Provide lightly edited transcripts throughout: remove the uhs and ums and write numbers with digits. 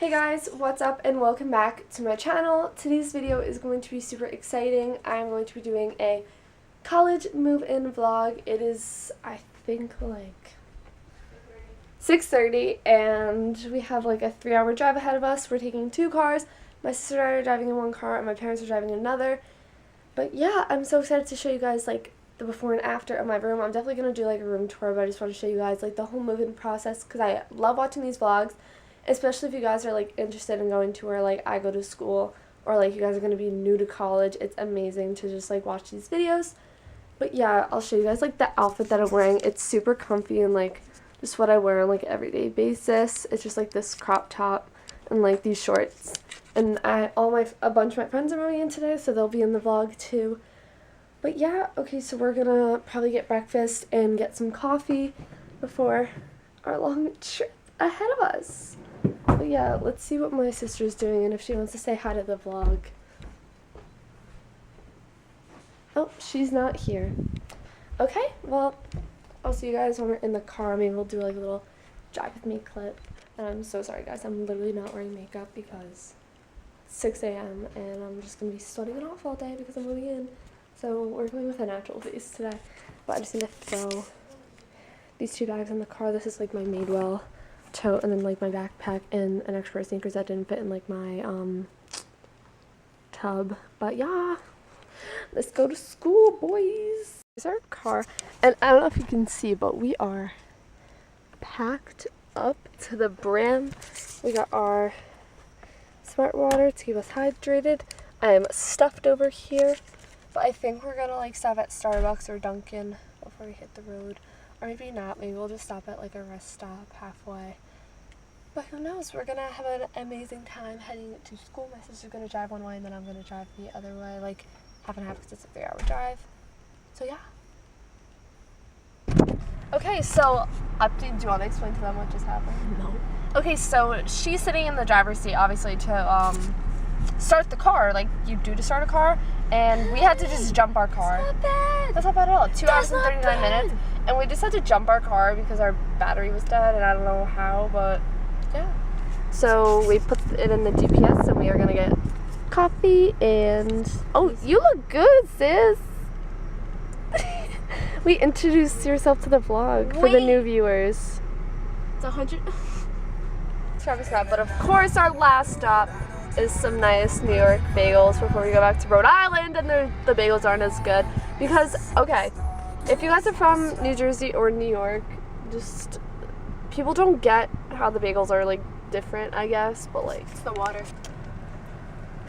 Hey guys, what's up and welcome back to my channel. Today's video is going to be super exciting. I'm going to be doing a college move-in vlog. It is, I think, like 6:30 and we have like a 3-hour drive ahead of us. We're taking 2 cars. My sister and I are driving in 1 car and my parents are driving in another. But yeah, I'm so excited to show you guys like the before and after of my room. I'm definitely going to do like a room tour, but I just want to show you guys like the whole move-in process because I love watching these vlogs. Especially if you guys are like interested in going to where like I go to school, or like you guys are going to be new to college. It's amazing to just like watch these videos. But yeah, I'll show you guys like the outfit that I'm wearing. It's super comfy and like just what I wear on like an everyday basis. It's just like this crop top and like these shorts. And a bunch of my friends are moving in today, so they'll be in the vlog too. But yeah, okay, so we're gonna probably get breakfast and get some coffee before our long trip ahead of us. But yeah, let's see what my sister's doing and if she wants to say hi to the vlog. Oh, she's not here. Okay, well, I'll see you guys when we're in the car. Maybe we'll do like a little drive with me clip. And I'm so sorry guys, I'm literally not wearing makeup because it's 6 a.m. and I'm just going to be sweating it off all day because I'm moving in. So we're going with a natural face today. But I just need to throw these 2 bags in the car. This is like my Madewell tote, and then like my backpack and an extra pair of sneakers that didn't fit in like my tub. But yeah, let's go to school, boys. Here's our car, and I don't know if you can see, but we are packed up to the brim. We got our smart water to keep us hydrated. I am stuffed over here, but I think we're gonna like stop at Starbucks or Dunkin' before we hit the road. Or maybe not, maybe we'll just stop at like a rest stop halfway. But who knows, we're gonna have an amazing time heading to school. My sister's gonna drive one way and then I'm gonna drive the other way, like half and half because it's a 3-hour drive. So yeah. Okay, so do you want to explain to them what just happened? No. Okay, so she's sitting in the driver's seat obviously to start the car, like you do to start a car, and we had to just jump our car. That's not bad. That's not bad at all. 2 hours and 39 minutes. And we just had to jump our car because our battery was dead, and I don't know how, but yeah. So we put it in the GPS, and we are gonna get coffee. And oh, you look good, sis. We introduced yourself to the vlog for the new viewers. It's 100. Travis Scott, but of course our last stop is some nice New York bagels before we go back to Rhode Island, and the bagels aren't as good because okay. If you guys are from New Jersey or New York, just people don't get how the bagels are like different, I guess, but like it's the water.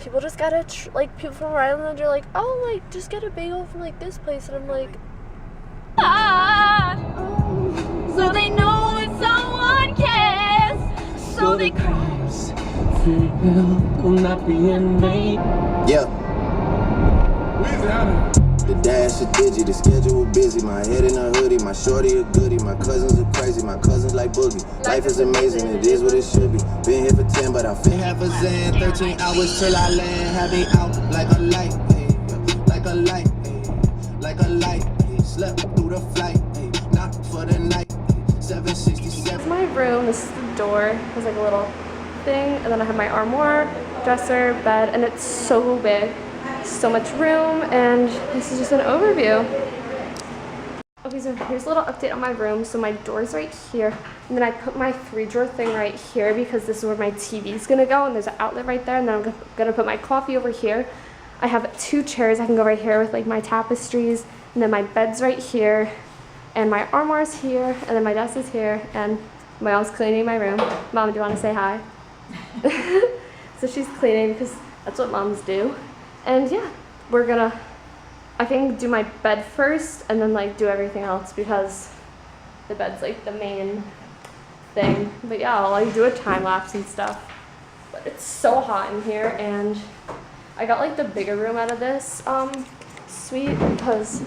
People just gotta like people from Rhode Island are like, oh, like just get a bagel from like this place, and I'm like, so they know that someone cares, so they cries. Will not be in vain. Yeah. The dash a digi, the schedule busy. My head in a hoodie, my shorty a goodie. My cousins are crazy, my cousins like boogie. Life is amazing, it is what it should be. Been here for 10, but I feel half a zan. 13 hours till I land, have me out like a light, like a light, like a light. Slept through the flight, not for the night. 767. This is my room. This is the door. There's like a little thing, and then I have my armoire, dresser, bed, and it's so big. So much room, and this is just an overview. Okay, so here's a little update on my room. So my door's right here, and then I put my 3-drawer thing right here because this is where my TV is gonna go, and there's an outlet right there, and then I'm gonna put my coffee over here. I have 2 chairs. I can go right here with like my tapestries, and then my bed's right here, and my armoire's here, and then my desk is here, and my mom's cleaning my room. Mom, do you want to say hi? So she's cleaning because that's what moms do. And yeah, I can do my bed first and then like do everything else because the bed's like the main thing. But yeah, I'll like do a time lapse and stuff. But it's so hot in here, and I got like the bigger room out of this suite because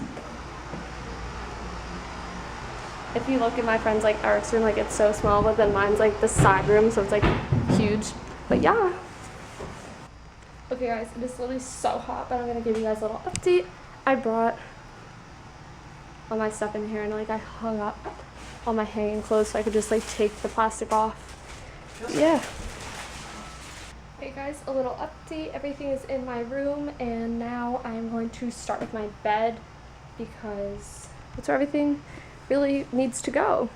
if you look at my friend's like Eric's room, like it's so small, but then mine's like the side room, so it's like huge. But yeah. Okay guys, it is literally so hot, but I'm gonna give you guys a little update. I brought all my stuff in here, and like I hung up all my hanging clothes so I could just like take the plastic off. Yeah. Hey guys, a little update. Everything is in my room and now I'm going to start with my bed because that's where everything really needs to go.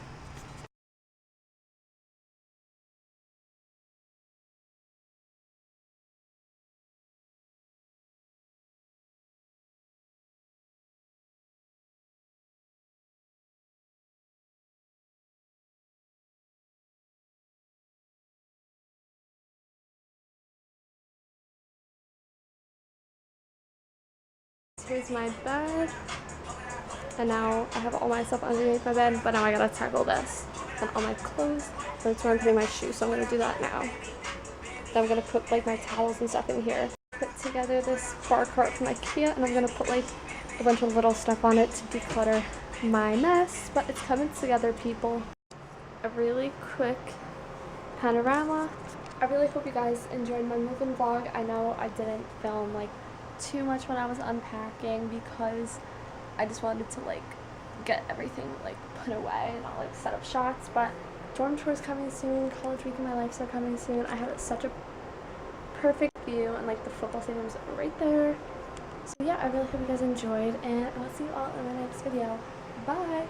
Here's my bed, and now I have all my stuff underneath my bed, but now I gotta tackle this and all my clothes. That's where I'm putting my shoes, so I'm gonna do that now. Then I'm gonna put like my towels and stuff in here. Put together this bar cart from IKEA, and I'm gonna put like a bunch of little stuff on it to declutter my mess, but it's coming together, people. A really quick panorama. I really hope you guys enjoyed my move-in vlog. I know I didn't film like too much when I was unpacking because I just wanted to like get everything like put away and not like set up shots, but dorm tours coming soon, college week in my life are coming soon. I have such a perfect view and like the football stadium's right there. So yeah, I really hope you guys enjoyed and I'll see you all in the next video. Bye!